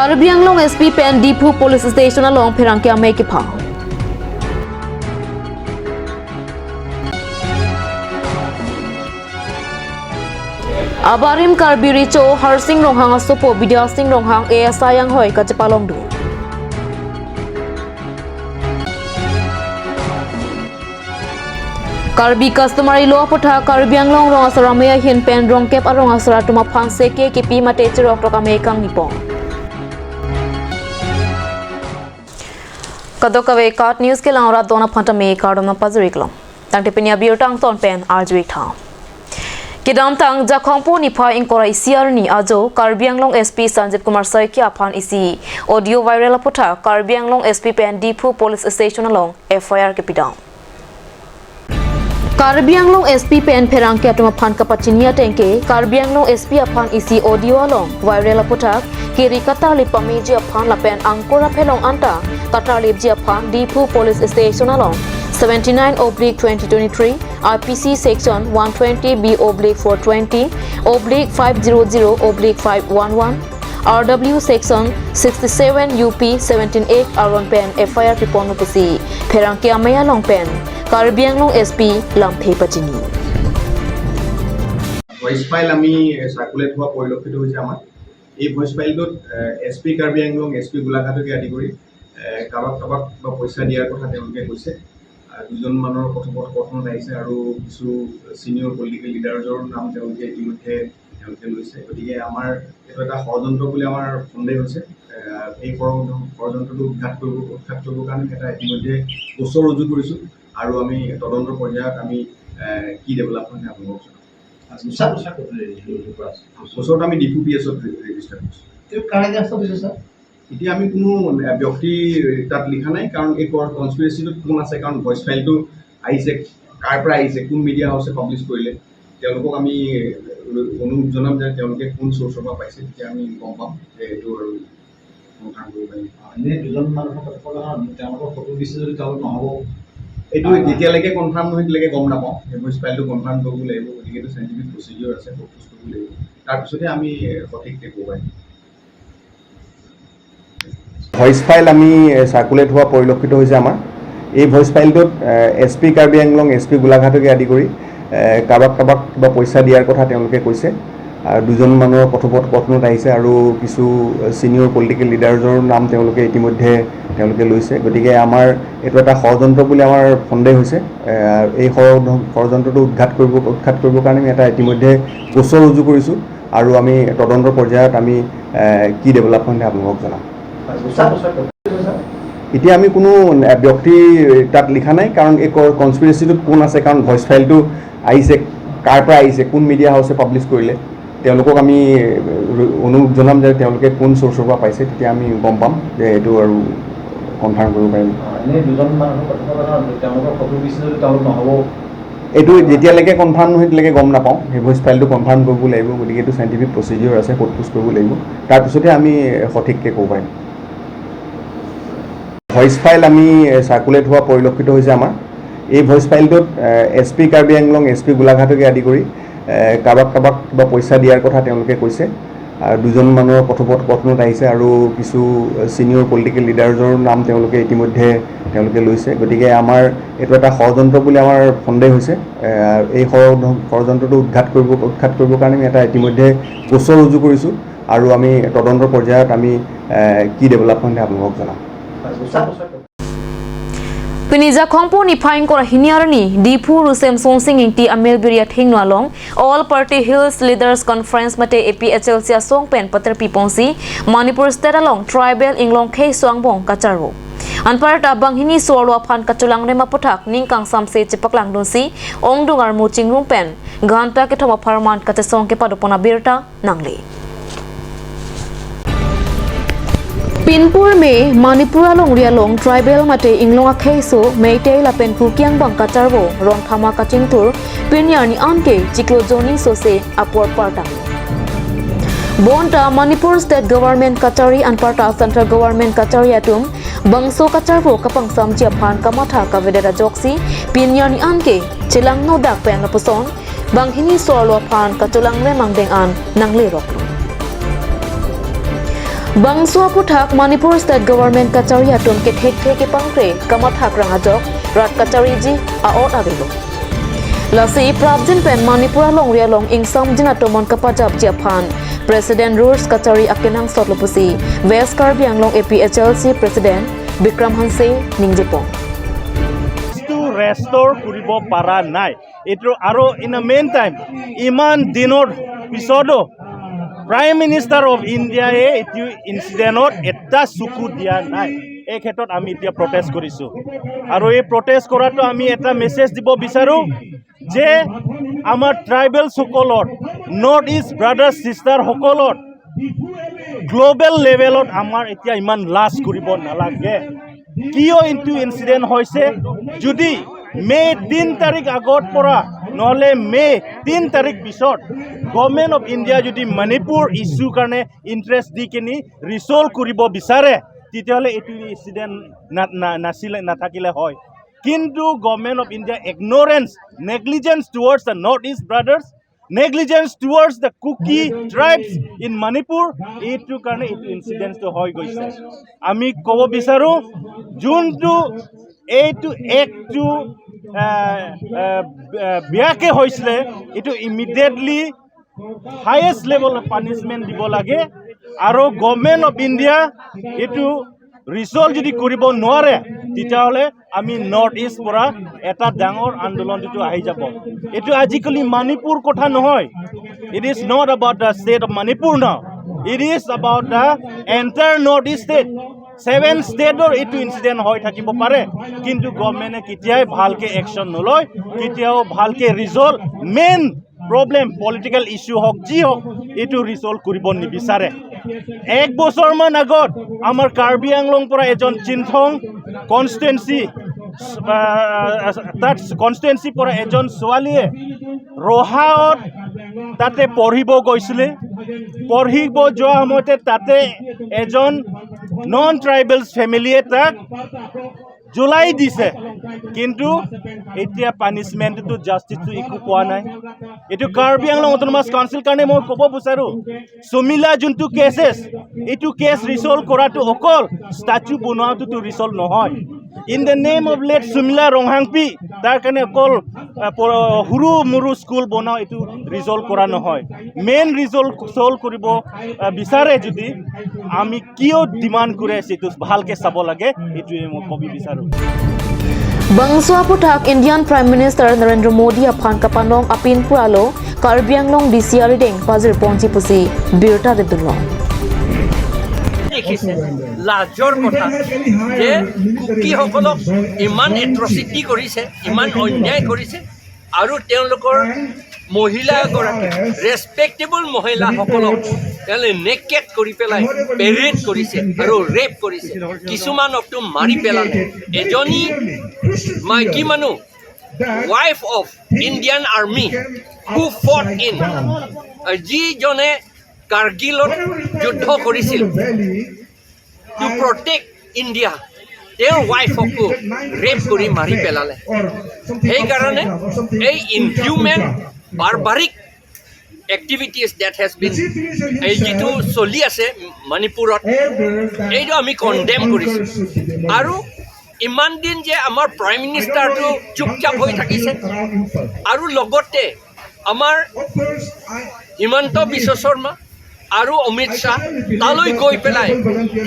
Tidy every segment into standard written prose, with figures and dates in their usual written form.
Karbi Anglong SP Pen Dipu Police Station along Pirangkia Mekipa. Abarim Karbi Richo Harsing Ronghang Asopo Bidya Sing Ronghang ASI yang hoi Kacipalong du. Karbi customary law putha Karbi Anglong rong asara meya hin pen rong kep arong asara tuma phan seke kipi mate chirok toka mekang nipong. Kadokawe Kat News ke laura dona phanta me kardom na pazuriklo. Tang tipinia biotang ton pen arjwik tha. Kidam tang jakhongpo nipa inkora isiar ni ajo Karbi Anglong SP Sanjit Kumar Saikia phan isi audio viral putha Karbi Anglong SP Pen Dipu Police Station along FIR ke pidam. Karbi Anglong SP Pen Perangke atuma phan kapachinia tengke Karbi Anglong SP aphan isi audio along viral putha kiri kata lipa meji aphan la pen angkora phelong anta kata libji aphan Dipu Police Station along 79/2023 RPC section 120B/420/500/511 RW section 67 UP 178 aron pen FIR piponu pesi Perangke amaya long pen Karbi Anglong SP Lamphe Pachini. Voice file আমি circulate হওয়া পরিলক্ষিত হয়েছে আমার এই voice ফাইলটোত SP Karbi Anglong SP গোলাঘাটকে আদি কৰি কাবাক বা পইচা দিয়াৰ কথা তেওঁলোকে কৈছে দুজন মানুহৰ কথোপকথন আহিছে আৰু কিছু সিনিয়ৰ পলিটিকেল লিডাৰৰ নাম তেওঁলোকে ইতিমধ্যে লৈছে গতিকে আমাৰ এইটো এটা ষড়যন্ত্ৰ বুলি আমাৰ সন্দেহ হৈছে এই ষড়যন্ত্ৰটো উৎখাত কৰিবৰ কাৰণে এটা ইতিমধ্যে গোচৰ ৰুজু কৰিছোঁ আৰু আমি তদন্ত পৰ্যায়ত আমি কি ডেভেলপমেণ্ট আপোনালোকক গোচৰত আমি ডিপু পিএছত ৰেজিষ্টাৰ কৰিছোঁ এতিয়া আমি কোনো ব্যক্তি তাত লিখা নাই কাৰণ এই কনস্পিৰেচিটোত কোন আছে কাৰণ ভইচ ফাইলটো আহিছে কাৰ পৰা আহিছে কোন মিডিয়া হাউচে পাব্লিছ কৰিলে তেওঁলোকক আমি অনুৰোধ জনাম যে তেওঁলোকে কোন চ'ৰ্চৰ পৰা পাইছে তেতিয়া আমি গম পাম যে এইটো আৰু কনফাৰ্ম কৰিব পাৰিম এনেই দুজন মানুহৰ তেওঁলোকৰ ফটো দিছে যদি তেওঁলোক নহ'ব এইটো যেতিয়ালৈকে কনফাৰ্ম নহয় তেতিয়ালৈকে গম নাপাওঁ সেই ভইচ ফাইলটো কনফাৰ্ম কৰিব লাগিব গতিকে এইটো চাইণ্টিফিক প্ৰচিডিঅ'ৰ আছে প্ৰপ'জ কৰিব লাগিব তাৰপিছতে আমি সঠিককৈ ক'ব পাৰিম ভইচ ফাইল আমি সাৰ্কুলেট হোৱা পৰিলক্ষিত হৈছে আমাৰ এই ভইচ ফাইলটোত এসপি কাৰ্বি আংলং এসপি গোলাঘাটকে আদি কৰি কাবাক বা পইচা দিয়াৰ কথা তেওঁলোকে কৈছে আৰু দুজন মানুহৰ কথোপকথনত আহিছে আৰু কিছু সিনিয়ৰ পলিটিকেল লিডাৰৰ নাম তেওঁলোকে ইতিমধ্যে লৈছে গতিকে আমাৰ এইটো এটা ষড়যন্ত্ৰ বুলি আমাৰ সন্দেহ হৈছে এই ষড়যন্ত্ৰটো উৎখাত কৰিবৰ কাৰণে আমি এটা ইতিমধ্যে গোচৰ ৰুজু কৰিছোঁ আৰু আমি তদন্ত পৰ্যায়ত আমি কি ডেভেলপমেণ্ট আপোনালোকক জনাম এতিয়া আমি কোনো ব্যক্তি তাত লিখা নাই কাৰণ এই কনস্পিৰেচিটোত কোন আছে কাৰণ ভইচ ফাইলটো আহিছে কাৰ পৰা আহিছে কোন মিডিয়া হাউচে পাব্লিছ কৰিলে তেওঁলোকক আমি অনুৰোধ জনাম যে তেওঁলোকে কোন চ'ৰ্চৰ পৰা পাইছে তেতিয়া আমি গম পাম যে এইটো আৰু কনফাৰ্ম কৰিব পাৰিম এনেই দুজন মানুহৰ তেওঁলোকৰ ফটো দিছে যদি তেওঁলোক নহ'ব এইটো যেতিয়ালৈকে কনফাৰ্ম নহয় তেতিয়ালৈকে গম নাপাওঁ সেই ভইচ ফাইলটো কনফাৰ্ম কৰিব লাগিব গতিকে এইটো চাইণ্টিফিক প্ৰচিডিঅ'ৰ আছে প্ৰপ'জ কৰিব লাগিব তাৰপিছতে আমি সঠিককৈ ক'ব পাৰিম ভইচ ফাইল আমি সাৰ্কুলেট হোৱা পৰিলক্ষিত হৈছে আমাৰ এই ভইচ ফাইলটোত এসপি কাৰ্বি আংলং এসপি গোলাঘাটকে আদি কৰি কাবাক বা পইচা দিয়াৰ কথা তেওঁলোকে কৈছে আৰু দুজন মানুহৰ কথোপকথনত আহিছে আৰু কিছু সিনিয়ৰ পলিটিকেল লিডাৰৰ নাম তেওঁলোকে ইতিমধ্যে লৈছে গতিকে আমাৰ এইটো এটা ষড়যন্ত্ৰ বুলি আমাৰ সন্দেহ হৈছে এই ষড়যন্ত্ৰটো উৎখাত কৰিবৰ কাৰণে আমি এটা ইতিমধ্যে গোচৰ ৰুজু কৰিছোঁ আৰু আমি তদন্ত পৰ্যায়ত আমি কি ডেভেলপমেণ্ট আপোনালোকক জনাম Pinija Khongpo ni phaing kora hiniarni Dipu Rusem Sonsing ingti Amel Biria Thingno along All Party Hills Leaders Conference mate APHLC Song Pen Pater Piponsi Manipur State along Tribal Inglong K Songbong Kacharwo Anparta Banghini Sorwa Phan Kachulang Rema Pothak Ningkang Samse Chipaklang Dunsi Ongdungar Muching Rumpen Ganta Ketoma Parman Kachasong ke Padopona Birta Nangli Pinpur में Manipur along rialong tribal mate inglong akheso meitei lapen kukyang bang kacharbo ron thama kaching tur pinyarni anke chiklo zoning sose apor parta bonta Manipur state government kachari anparta central government kachari atum bangso kacharbo kapang samji aphan kamatha kavedera joksi pinyarni anke chilang no dak pen lapuson banghini sorlo aphan kachulang re mangdeng an nangle rok Bangsua puthak Manipur State Government Kachari atun ke thek ke pangre kamathak rangajok rat kachari ji aot agilo. Lasi Prabjin pen Manipur long ria long ingsam jinatomon kapajab Japan President Rurs Kachari akenang sotlopusi West Karbi Anglong APHLC President Bikram Hanse Ningjepong. To restore কৰিব পৰা নাই এইটো আৰু in the main time ইমান দিনৰ পিছতো prime minister of ইণ্ডিয়ায়ে এইটো ইনচিডেণ্টত এটা চকু দিয়া নাই এই ক্ষেত্ৰত আমি এতিয়া প্ৰটেষ্ট কৰিছোঁ আৰু এই প্ৰটেষ্ট কৰাটো আমি এটা মেছেজ দিব বিচাৰোঁ যে আমাৰ ট্ৰাইবেলসকলৰ নৰ্থ ইষ্ট ব্ৰাদাৰ্ছ ছিষ্টাৰসকলৰ গ্ল'বেল লেভেলত আমাৰ এতিয়া ইমান লাজ কৰিব নালাগে কিয় এইটো ইনচিডেণ্ট হৈছে যদি মে' 3 তাৰিখ আগত পৰা নহ'লে মে' 3 তাৰিখ পিছত গভৰ্ণমেণ্ট অফ ইণ্ডিয়া যদি মণিপুৰ ইছ্যুৰ কাৰণে ইণ্টাৰেষ্ট দি কিনি ৰিচল্ভ কৰিব বিচাৰে তেতিয়াহ'লে এইটো ইনচিডেণ্ট নাথাকিলে হয় কিন্তু government of India ignorance negligence towards the north east brothers negligence towards the Kuki tribes in Manipur এইটো কাৰণে এইটো ইনচিডেন্টটো হৈ গৈছে আমি ক'ব বিচাৰোঁ যোনটো এইটো একটো বেয়াকৈ হৈছিলে এইটো ইমিডিয়েটলি হাইয়েষ্ট লেভেল পানিছমেণ্ট দিব লাগে আৰু গভৰ্ণমেণ্ট অফ ইণ্ডিয়া এইটো ৰিচল্ভ যদি কৰিব নোৱাৰে তেতিয়াহ'লে আমি নৰ্থ ইষ্ট পৰা এটা ডাঙৰ আন্দোলন যিটো আহি যাব এইটো আজিকালি মণিপুৰ কথা নহয় it is not about the state of Manipur now it is about the entire north east state 7 ষ্টেটৰ এইটো ইনচিডেণ্ট হৈ থাকিব পাৰে কিন্তু গভৰ্ণমেণ্টে কেতিয়াই ভালকৈ একশ্যন নলয় কেতিয়াও ভালকৈ resolve main problem political issue হওক যি হওক এইটো ৰিজল্ভ কৰিব নিবিচাৰে এক বছৰমান আগত আমাৰ কাৰ্বি আংলং পৰা এজন চিনথং কনষ্টিটুৱেঞ্চি তাত কনষ্টিটুৱেঞ্চিৰ পৰা এজন ছোৱালীয়ে ৰহাত তাতে পঢ়িব গৈছিলে পঢ়িব যোৱা সময়তে তাতে এজন নন ট্ৰাইবেলছ ফেমিলিয়ে তাক জ্বলাই দিছে কিন্তু এতিয়া পানিছমেণ্টটো জাষ্টিছটো একো পোৱা নাই এইটো কাৰ্বি আংলং অট'নমাছ কাউন্সিল কাৰণে মই ক'ব বিচাৰোঁ সুমিলা যোনটো কেছেছ এইটো কেছ ৰিচল্ভ কৰাটো অকল ষ্টাচু বনোৱাটোতো ৰিচল্ভ নহয় in the name of late Sumila Ronghangpi তাৰ কাৰণে অকল সৰু মৰু স্কুল বনাওঁ এইটো ৰিজল্ভ কৰা নহয় মেইন ৰিজল্ভ চল্ভ কৰিব বিচাৰে যদি আমি কিয় ডিমাণ্ড কৰি আছোঁ এইটো ভালকৈ চাব লাগে এইটোৱে মই ক'ব বিচাৰোঁ Bangsua puthak Indian Prime Minister Narendra Modi aphan kapanong apin puralo Karbi Anglong DCR deng pazir ponchi pusi birta dedulong দেখিছে লাজৰ কথা যে কুকিসকলক ইমান এট্ৰচিটি কৰিছে ইমান অন্যায় কৰিছে আৰু তেওঁলোকৰ মহিলাগৰাকী ৰেচপেক্টেবল মহিলাসকলক তেওঁলোকে নেকেড কৰি পেলাই পেৰেড কৰিছে আৰু ৰেপ কৰিছে কিছুমানকতো মাৰি পেলালে এজনী মাইকী মানুহ wife of Indian army who fought in যিজনে কাৰ্গিলত যুদ্ধ কৰিছিল টু প্ৰটেক্ট ইণ্ডিয়া তেওঁৰ ৱাইফকো ৰেপ কৰি মাৰি পেলালে সেইকাৰণে এই inhuman বাৰবাৰিক activities date has been এই যিটো চলি আছে মণিপুৰত এইটো আমি কণ্ডেম কৰিছোঁ আৰু ইমান দিন যে আমাৰ প্ৰাইম মিনিষ্টাৰটো চুপচাপ হৈ থাকিছে আৰু লগতে আমাৰ হিমন্ত বিশ্ব শৰ্মা আৰু অমিত শ্বাহ তালৈ গৈ পেলাই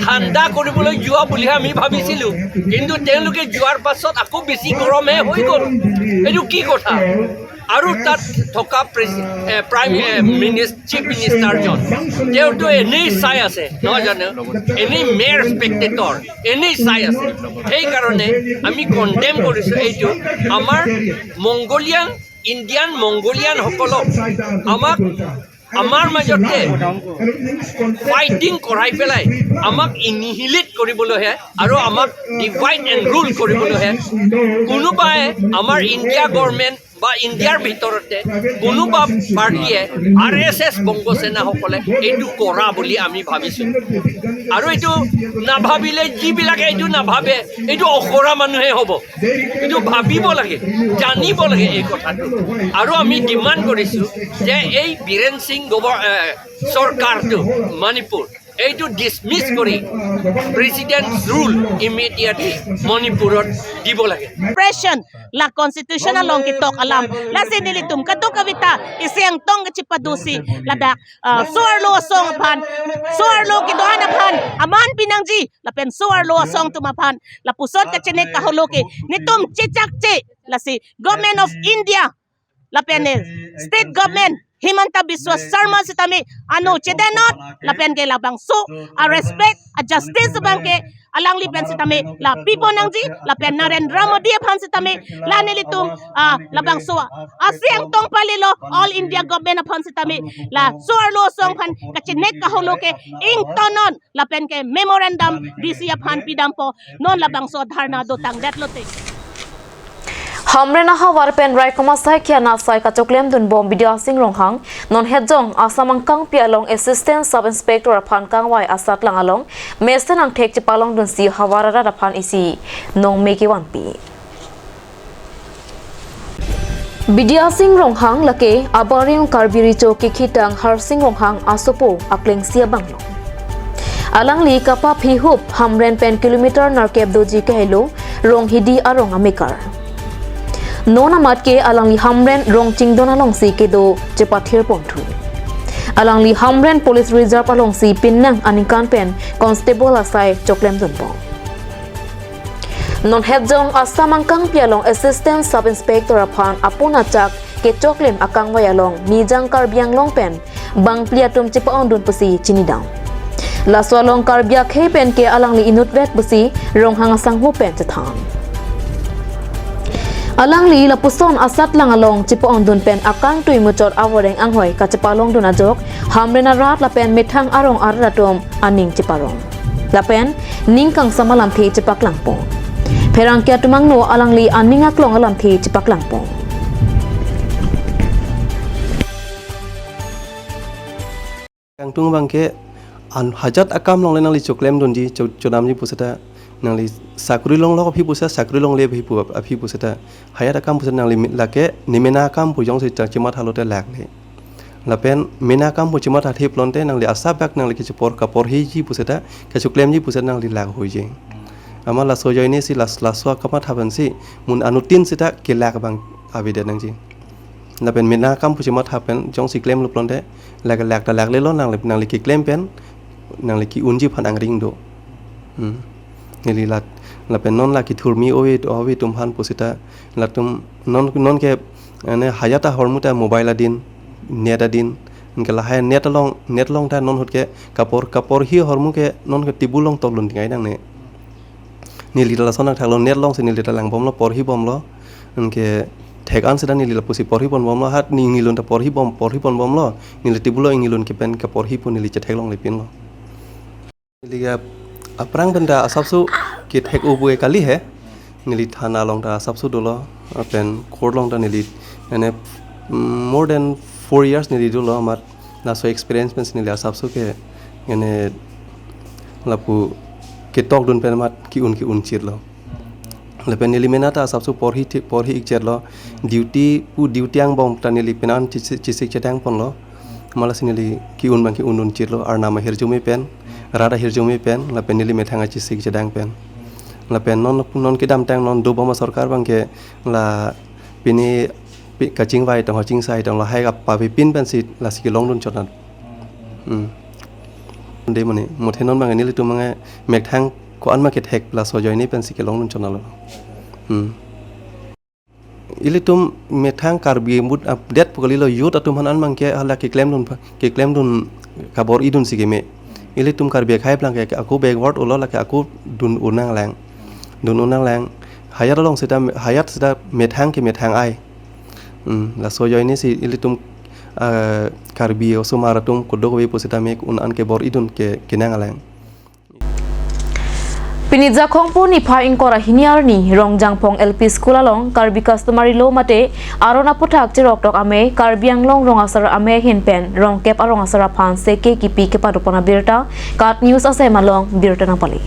ঠাণ্ডা কৰিবলৈ যোৱা বুলিহে আমি ভাবিছিলোঁ কিন্তু তেওঁলোকে যোৱাৰ পাছত আকৌ বেছি গৰমহে হৈ গ'ল এইটো কি কথা আৰু তাত থকা চিফ মিনিষ্টাৰজন তেওঁতো এনেই চাই আছে নহয় জানো এনেই মেয়ৰ স্পেক্টেটৰ এনেই চাই আছে সেইকাৰণে আমি কণ্ডেম কৰিছোঁ এইটো আমাৰ ইণ্ডিয়ান মংগোলিয়ানসকলক আমাৰ মাজতে ফাইটিং কৰাই পেলাই আমাক ইনহিলেট কৰিবলৈহে আৰু আমাক ডিভাইড এণ্ড ৰুল কৰিবলৈহে কোনোবাই আমাৰ ইণ্ডিয়া গভৰ্ণমেণ্ট বা ইণ্ডিয়াৰ ভিতৰতে কোনোবা পাৰ্টীয়ে RSS বংগসেনাসকলে এইটো কৰা বুলি আমি ভাবিছোঁ আৰু এইটো নাভাবিলে যিবিলাকে এইটো নাভাবে এইটো অখৰা মানুহে হ'ব এইটো ভাবিব লাগে জানিব লাগে এই কথাটো আৰু আমি ডিমাণ্ড কৰিছোঁ যে এই বীৰেন সিং চৰকাৰটো মণিপুৰ এইটো ডিছমিছ কৰি প্ৰেচিডেণ্ট ৰুল ইমিডিয়েটলি মণিপুৰত দিব লাগে Expression la constitutional long kitok alam la sinilitum kadto kawita isyang tong chipadusi la dak suarlo song phan suarlo kidoana phan aman pinangji la pen suarlo song tumapan la pusot ka chinek ka holoke nitum chichakche la si government of India la pen state government Himanta Biswa Sarma sitami ano chedenot la pen ke labang so a respect a justice bangke alang lipen sitami la people nangji la pen Narendra Modi phan sitami la nilitum labang so asyang tong palilo all India government phan sitami la suarlo song phan kachinek ka holoke ing tonon la pen ke memorandum disia phan pidampo non labang so dharna do tang detlote Hamre na hawar pen rai koma sai kya na sai ka choklem dun bom bidia sing rong hang non hejong asamang kang pia long assistant sub inspector phan kang wai asat lang along mesten ang thek chipalong dun si hawara ra phan isi nong meki wan pi bidia sing rong hang lake abarium karbiri cho ki khitang har sing rong hang asopo akleng sia banglo alang li kapa phi hup hamren pen kilometer narkep doji kahelo rong hidi arong amikar Nona matke alang li hamren rong chingdona long si kedo chepathir ponthu alang li hamren police reserve along si pinnang anikan pen constable asai choklem donpo non hejong asamangkang pialong assistant sub inspector aphan apuna chak ke choklem akang wayalong nijang karbiang long pen bang pliatum chipa ondun pusi chinidang la swalong karbia khe pen ke alang li inut vet pusi rong hanga sanghu pen chathang alang li lapuson asat lang along chipo ondun pen akang tui muchor aworeng anghoi ka chipalong duna jok hamrena rat la pen mithang arong aratom aning chiparong la pen ningkang samalam thi chipak langpo pherang kya tumang no alang li aninga klong alam thi chipak langpo kang tung bangke an hajat akam long lenang li choklem donji chodam ji pusata nangli sakuri long lo phi pusa sakuri long le phi pusata hayat akam pusa nangli lake nimena akam pu jong se chima thalote lak le lapen mena akam pu chima tha thip lonte nangli asabak nangli ki por kapor hi ji pusata ka choklem ji pusata nangli lak hoi je ama la sojoi ni si la swa kama thaban si mun anutin sita ke lak bang abide nangji lapen mena akam pu chima thapen jong si klem lonte lak ta lak le lo nangli ki klem pen nangli ki unji phan angring do nili la pen non la ki thurmi owe tum han posita la tum non ke ane hayata hormuta mobile adin net adin ke la hay net long ta non hot ke kapor hi hormu ke non ke tibulong tolun ngai dang ne nili la sona thalo net long se nili ta lang bom lo por hi bom lo ke thek an sida nili la pusi por hi bom lo hat nilun ta por hi bom lo nili tibulo ingilun ke pen kapor hi pu nili che thek long le pin lo nili ga aprang benda asapsu ki thek ubue kali he nili thana long ta asapsu dolo pen court long ta nili ane more than 4 years nili dolo amar na so experience pen nili asapsu ke ane lapu ke tok dun pen mat ki un chir lo lepen nili menata asapsu por hi ikcher lo duty ang bom ta nili penan chisik chetang pon lo malas nili ki un chir lo ar nama herjumi pen rada hirjumi pen la pen nili methanga chisik jedang pen la pen non kidam tang non do bama sarkar bangke la pini kaching vai tong ching sai tong la hai gap pa pin pen sit la sikilong dun chotna de mane mothenon bang nili tumange methang ko anma ke thek plus ho joini pen sikilong dun chotna lo ilitum methang karbi mut update pukali lo yut atum hanan mangke hala ke claim dun kabor idun sigeme ili tum kar bek hai plang ke aku backward ulo la ke aku dun unang lang hayat long sita methang ai la so joini si ili tum karbi osumara tum kodok we posita mek un an ke bor idun ke kinang lang Pinidza khongpu ni pha inkora hiniar ni rongjang phong LP school along karbi customary law mate arona puthak chirok tok ame karbiang long rong asar ame hin pen rong kep arong asara phan se ke kipi ke padopona birta kat news ase malong birta na pali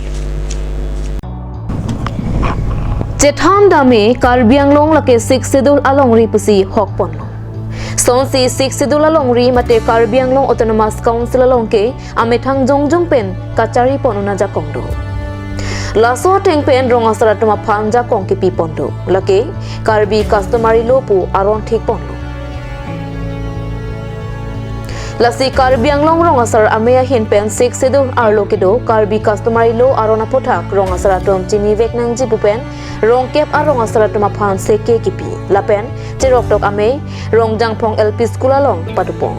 Chetham dame karbiang long lake 6 schedule along ripusi hokpon Sonsi Sik Sidula Longri mate Karbi Anglong Autonomous Council Longke amethang jongjong pen kachari ponuna jakongdo. Laso teng pen ronga saratuma phanja kongki pi pondo. Lake Karbi customary lopu aron thik pondo. Lasi Karbi Anglong ronga sar ameya hin pen Sik Sidul arlo kedo Karbi customary lo arona pothak ronga saratom chini vek nang jipu pen rongkep aronga saratuma phan seke kipi. Lapen Cirok tok ame rongjang phong LP School along padupong.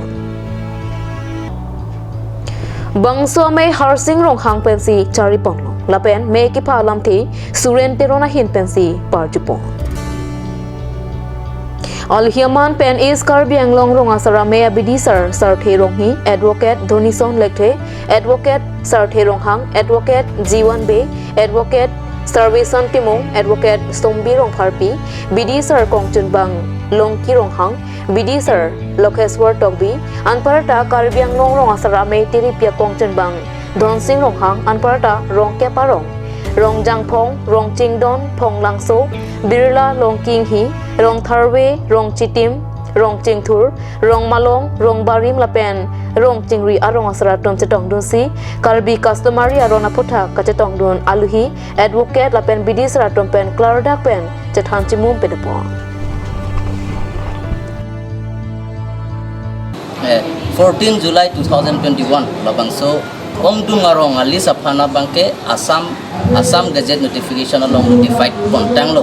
Bangso ame harsing rong hang pensi chari ponglo. Lapen me ki phalam thi suren terona hin pensi parjupong. All human pen is Karbi Anglong rong asara me abidi sar the rong hi advocate Dhonison lekhe advocate sar the rong hang advocate G1B advocate Sarvesan Timong advocate Sombi rong pharpi BD sir Kongchun Bang Longki rong hang BD sir Lokeswar Tokbi anparta Karbi Anglong rong asara me tiripia Kongchun Bang Don Sing rong hang anparta rong keparong rong jangphong rong chingdon phong langso birla longking hi rong tharwe rong chitim rong chingthur rong malong rong barim lapen rong chingri arong asara tom chetong dunsi Karbi customary arona photha kachetong dun aluhi advocate lapen bidi sara tom pen clardak pen chethan chimum pedepo 14 July 2021 labangso omdung arong alis aphana bangke Assam Gazette notification along notified pontang lo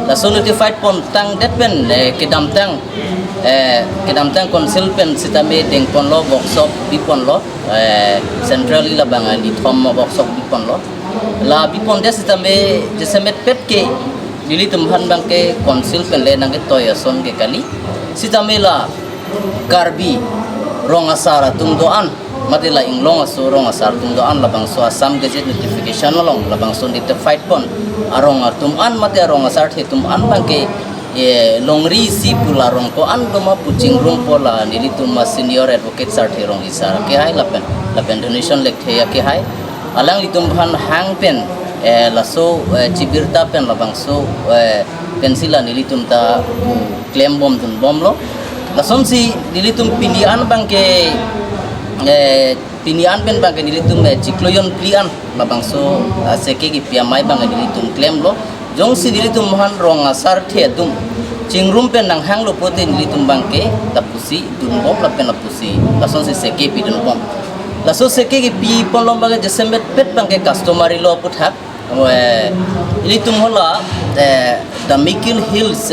la so notified pontang det pen kedam tang council pen sitame deng pon lo workshop bi pon lo centrally la bangali thom workshop bi pon lo la bi pon des sitame jesemet pet ke dili tumhan bangke council pen le nang toy son ke kali sitame la Karbi rong asara tungdoan madila inglong aso rong asar tungdoan labang so Assam Gazette notification along labang so notified pon arong atum an mate arong asar thetum an bangke longri si pula rong ko an doma puching room pola nilitum ma senior advocate sar the rong isar ke hai lapen donation lekhe ya ke hai alang litum bhan hang pen laso chibirta pen labang so pensila nilitum ta claim bom dun bom lo lason si nilitum pinian bangke pinian pen bangke nilitum cikloyon plian labang so seke ki piamai bangke nilitum claim lo jong si nilitum han rong asar the tum chingrum pen nang hang lo pote nilitum bangke tapusi dun bom lapen lapusi lason si seke pi dun bom laso seke ki pi pon lo bangke jesemet pet bangke customary lo puthak nilitum hola the Mikil Hills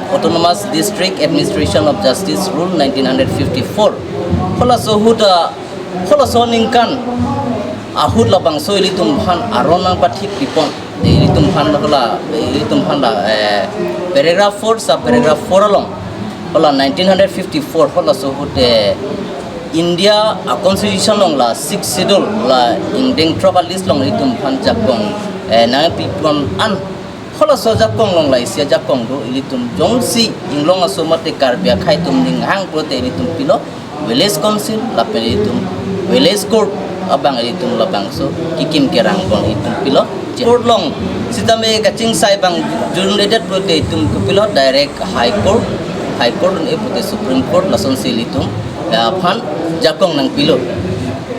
Autonomous District Administration of Justice Rule 1954 hola so ningkan ahud labang so ilitum phan aronang pathik pipon ilitum phan hola paragraph 4 sub paragraph 4 along hola 1954 hola so India a constitution long la 6 schedule la indeng trouble list long ilitum phan jakong na pipon an hola so jakong long lai sia jakong do ilitum jongsi inglong aso mate Karbi khai tum ning hang prote ilitum pilo village council la ilitum village court abang ilitum labang so kikim kerang kon ilitum pilo court long sitame kaching sai bang jurulated prote ilitum pilo direct high court ne prote supreme court lason silitum phan jakong nang pilo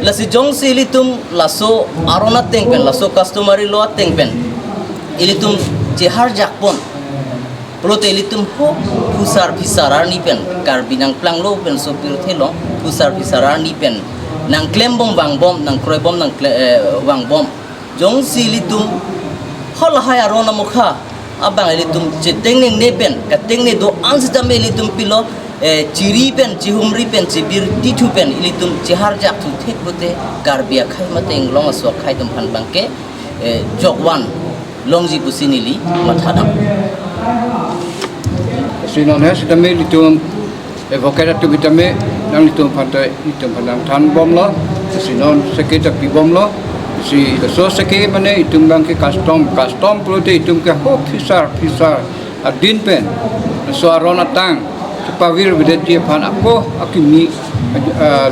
lasi jongsi ilitum laso arona tengpen laso customary law tengpen ilitum jehar jakpon prote ilitum ho pusar pisarar ni pen Karbi nang plang lo pen so pir thelo pusar pisarar ni pen nang klem bom bang bom nang kroy bom nang wang bom jong si ilitum hol hai arona mukha abang ilitum jeteng ning ne pen kateng ne do ansita me ilitum pilo chiri pen chihumri pen chibir titu pen ilitum jehar jak thu thek bote Karbi khai mateng long so khai tum phan bangke jokwan longji pusinili mathadam sinon has tame litum evokera tu bitame nang litum pantai litum panang than bom lo sinon seketa pi bom lo si so seke mane itum bang ke custom prote itum ke ho fisar adin pen so arona tang pawir bidet dia pan ako akimi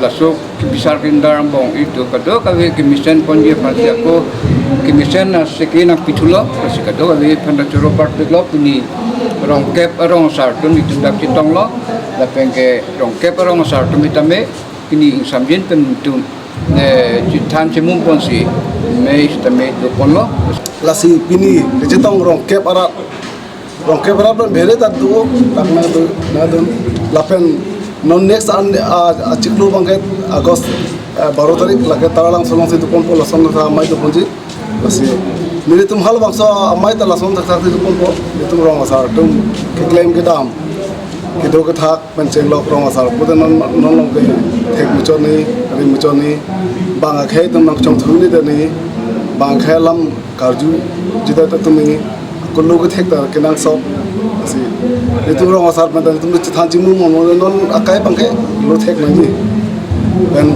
laso kibisar kindaram bong itu kado kawe kimisen pon dia pan ako kimisen sekena pitulo sikado kawe panda choro part lo puni rong kep rong sartun itu dak citong lo lapeng ke rongke parong asar tumitame kini samjin pentum jitan cemum ponsi me istame do ponlo lasi pini jitong rongke parat don bere tatu takna do nadon lapen non next an ciklu bangket Agust 12 tarik lake taralang solong situ pompo lason ta mai do ponji lasi mili tum hal bangso amai ta lason ta situ pompo tum rong asar tum ke claim ke dam kido ke thak penceng lok rong asar pude non long ke thek muchoni ri muchoni banga khai tum nang chong thuni de ni bang khai lam karju jida ta tumi kullu ke thek ta kenang sop si itu rong asar man tum chi than chi mu mo non akai bang ke lo thek nang ni ben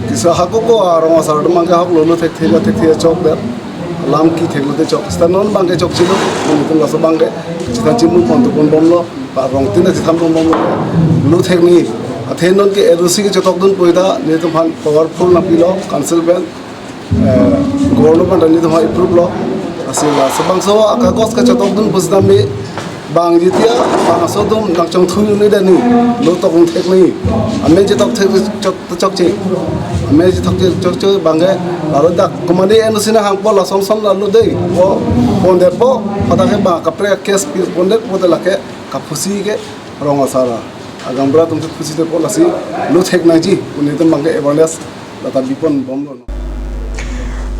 kisa hako ko rong asar dum ke hak lo thek thek chok der lam ki thek lo te chok stanon bang ke chok chi lo tum la so bang ke chi than chi mu pon tu pon bom lo rong tin da tham bom lu thek ni athen non ke erosi ke chotok dun poida ne to phan powerful na pilo council ben government ni to ha improve lo asila sabang so akagos ka chotok dun pusda me bang jitia bang so dum nak chong thu ni da ni lu tok thek ni ame jitok thek chok che ame jitok chok bang ge aro dak komani erosi na hang po la som la lu dei po ponder po pada ke ba kapre kes ponder po de la ke kapusi ke rong asara agam bra tum pusi te pola si lu thek na ji uni tum bangke awareness lata bipon bomlo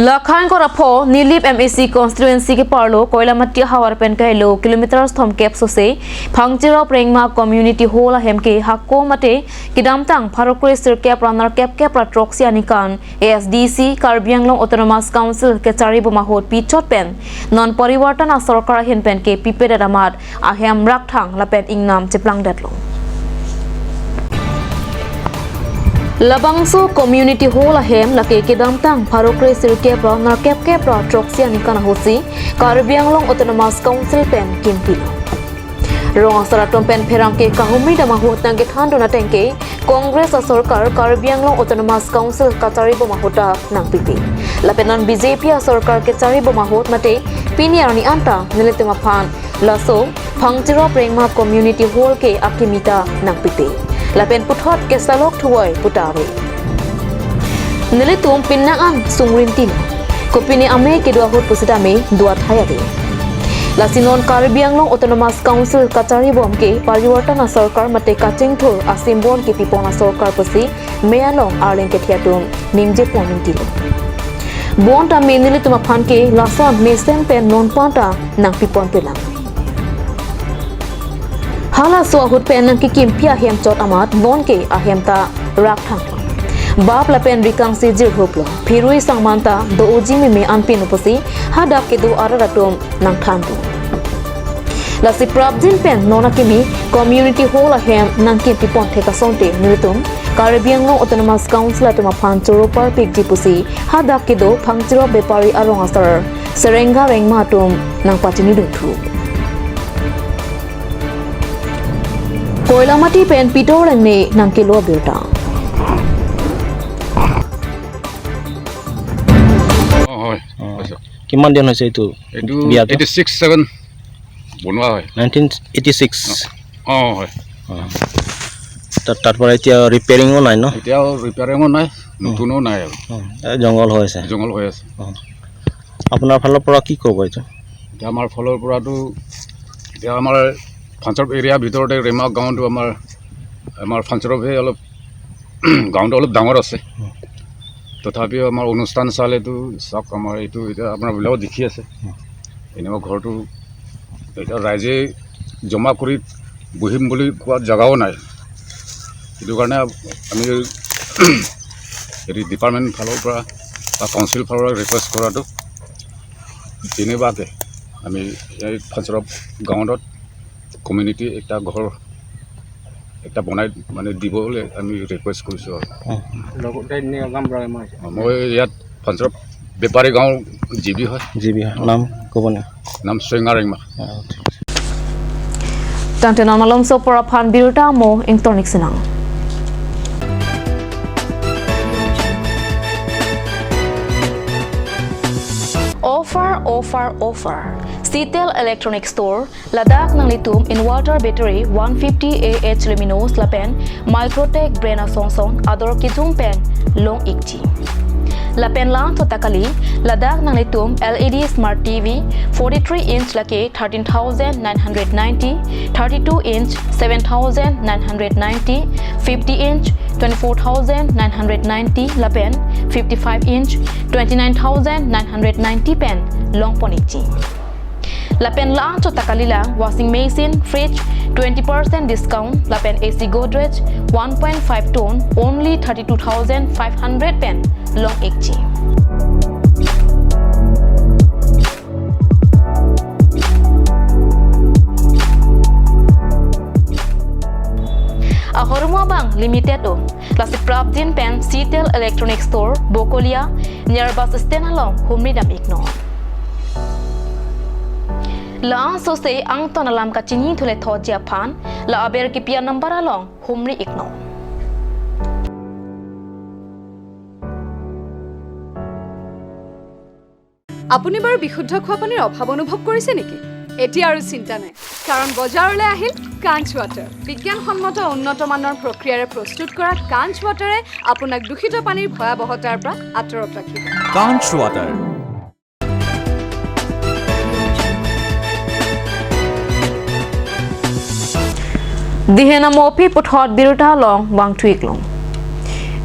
Lakhain ko rapho Nilip MAC constituency ke parlo koila matti hawar pen kailo kilometers thom cap so se phangchira prengma community hall hem ke hakko mate kidam tang pharokre sir cap runner cap ra troxi anikan ASDC Karbianglong Autonomous Council ke chari boma hot pichot pen non pariwartan a sarkar hen pen ke pipere ramat ahem rak thang la pen ingnam cheplang datlo Labangso community hall ahem lake kedam tang pharokre sirke pra nar cap ra troxia nikana hosi Karbianglong Autonomous Council pen kimpilo rong asara tom pen pherang ke kahumi dama hotang ke than dona tengke Congress a sarkar Karbianglong Autonomous Council katari boma hota nang pipi lapenan BJP a sarkar ke chari boma hot mate piniarni anta nilitema phan laso phangchira prengma community hall ke akimita nang pipi lapen puthot ke salok thuai putawe nilitum pinnaan sungrintin kopini ame ke dua hot pusida me dua thayade lasinon Karbianglong Autonomous Council kachari bom ke pariwartana sarkar mate kaching thur asimbon ke pipona sarkar pasi mealong arling ke thiatum nimje ponintil bonta me nilituma phan ke lason mesen pen non panta nang pipon pelang hala so hut pen nang ki kimpia hem chot amat bon ke ahem ta rak thang bap la pen rikang si jir hoplo phirui sangmanta do oji me anpin uposi hadap ke do araratom nang than tu la si prabdin pen nona kimi community hall ahem nang ki pipon theka sonte nilitum Karbianglong Autonomous Council atuma phanchoro par pikji pusi hadap ke do phangchiro bepari arong asar serenga rengma tum nang pachini do thu Koilamati pen pitor ne nang kilo berta কিমান দিন হৈছে এইটো বিয়াটো 86 বনোৱা হয় 1986 হয় তাৰ পৰা এতিয়া ৰিপেয়াৰিঙো নাই ন এতিয়া ৰিপেয়াৰিঙো নাই নতুনো নাই জংগল হৈ আছে আপোনাৰ ফালৰ পৰা কি ক'ব এইটো এতিয়া আমাৰ ফালৰ পৰাটো এতিয়া আমাৰ ফাঞ্চৰ এৰিয়া ভিতৰতে ৰেমা গাঁৱটো আমাৰ ফাঞ্চৰহে অলপ গাঁৱটো অলপ ডাঙৰ আছে তথাপিও আমাৰ অনুষ্ঠান চালেতো চাওক আমাৰ এইটো এতিয়া আপোনাৰবিলাকো দেখি আছে এনেকুৱা ঘৰটো এতিয়া ৰাইজে জমা কৰি বহিম বুলি কোৱা জেগাও নাই সেইটো কাৰণে আমি হেৰি ডিপাৰ্টমেণ্ট ফালৰ পৰা বা কাউন্সিল ফালৰ পৰা ৰিকুৱেষ্ট কৰাটো তেনেকুৱাকৈ আমি এই ফাঞ্চৰ গাঁৱত কমিউনিটি একটা ঘৰ একটা বনাই মানে দিবলৈ আমি ৰিকুৱেষ্ট কৰিছোঁ আৰু মই ইয়াত ফাঞ্চৰ বেপাৰী গাঁও জিবি হয় নাম ক'ব নে নাম চৈঙাৰেংমা Tante namalom so para phan birta mo ingtornik sinang Offer Citel Electronic Store, Ladakh nang litum inverter battery 150 Ah luminous lapen Microtech brand song ador kijung pen long ikji. Lapen lang to takali Ladakh nang litum LED Smart TV 43 inch lake 13,990, 32 inch 7,990, 50 inch 24,990 lapen 55 inch 29,990 pen long ponikji. Lapen lang to takali lang washing machine fridge 20% discount lapen AC Godrej 1.5 ton only 32,500 pen long ikji. Ahormo bang limited o lasi Prabdin pen Citel Electronic Store Bokolia near bus stand along Humri dam ignore. La so se ang ton alam ka chini thule tho Japan la aber ki pia number along Humri ignore. আপুনি বাৰু বিশুদ্ধ খোৱা পানীৰ অভাৱ অনুভৱ কৰিছে নেকি? এতিয়া আৰু চিন্তা নাই, কাৰণ বজাৰলৈ আহিল কাঞ্চ ৱাটাৰ। বিজ্ঞানসন্মত উন্নত মানৰ প্ৰক্ৰিয়াৰে প্ৰস্তুত কৰা কাঞ্চ ৱাটাৰে আপোনাক দূষিত পানীৰ ভয়াৱহতাৰ পৰা আঁতৰত ৰাখিব। কাঞ্চ water. Dihena mopi puthot biruta long wang tweak long.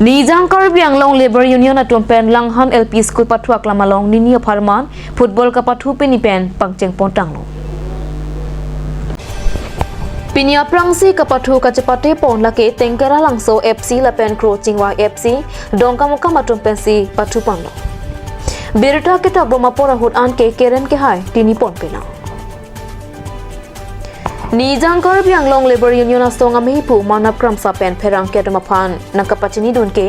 Nijang Karbiang long Labor Union atum pen langhan LP School patuak lamalong nini aparman football ka patu penipen pangcheng pontang long. Pinia prangsi ka patu ka cepate pon lake tengkera langso FC lapen Croching wa FC dongka muka matum pensi patu panglo. Biruta kita bromapora hut an ke keren ke hai tini pon pena. Nijang Karbiang long Labor Union asong amipu manap kram sa pen perang ke dumapan nakapachini dunke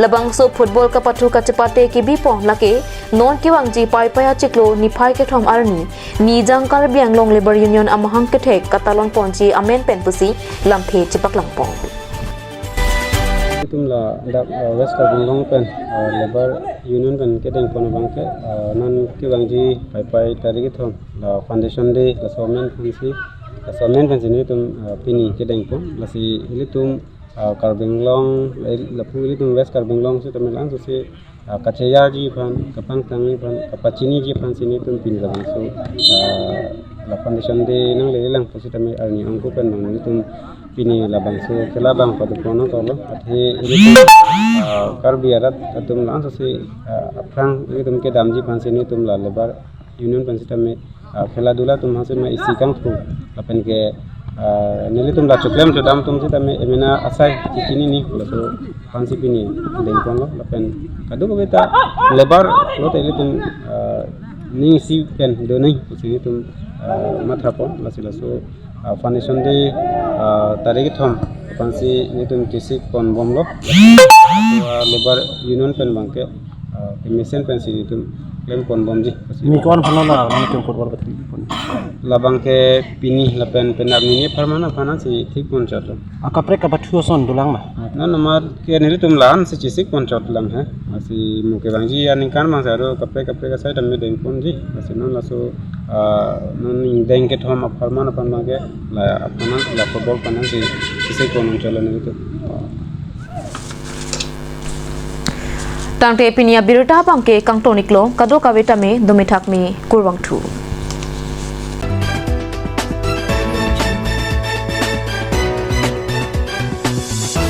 labang so football ka patu ka cepate ki bipong lake non ki wangji pai paya ciklo ni pai ke thom arni Nijang Karbiang long Labor Union amahang ke thek katalon ponji amen pen pusi lampe cepak langpong. Tumla dak West Karbiang long pen Labor Union pen ke deng pon bangke non ki wangji pai pai tarigi thom la foundation day la somen phansi Asamen kan sini tum pini kedeng pun lasi ini tum Karbiang long lapu ini tum West Karbiang long so tum lang so si kacaya ji pan kapang tangi pan kapacini ji pan sini tum pini lang so la foundation de nang le lang so tum arni angku pen nang ini tum pini labang so kelabang pada kono tolo athe ini tum Karbiarat tum lang so si aprang ini tum ke damji pan sini tum la Labor Union pan tum खेला धुला तुम हंसे मैं इसी कंग थू अपन के नीले तुम ला चुकलेम तो दाम तुम से तमे एमेना असाई चिनी नी लसो फांसी पिनी दें कोन लो अपन कदो को बेटा लेबर लो तेले तुम नी सी पेन दो नहीं उसी तुम माथा पो लसी लसो फाउंडेशन दे तारीख थम फांसी नी तुम किसी कोन बम लो लेबर यूनियन पेन बांके मिशन पेन सी तुम claim pon bomji mi kon phano na nang tum football ka pon labang ke pini lapen penab ni permana phana si thik pon chat akapre ka bathu son dulang ma na namar ke nili tum lan si chisik pon chat lang hai asi muke bangji ya ning kan mang sa ro kapre ka side me deng pon ji asi non la so non ning deng ke thom permana pan ma ke la apana la football pan si chisik pon chala ni to Tangte pinia biruta pangke kangtoniklo kado kaweta me domithak me kurwang thu.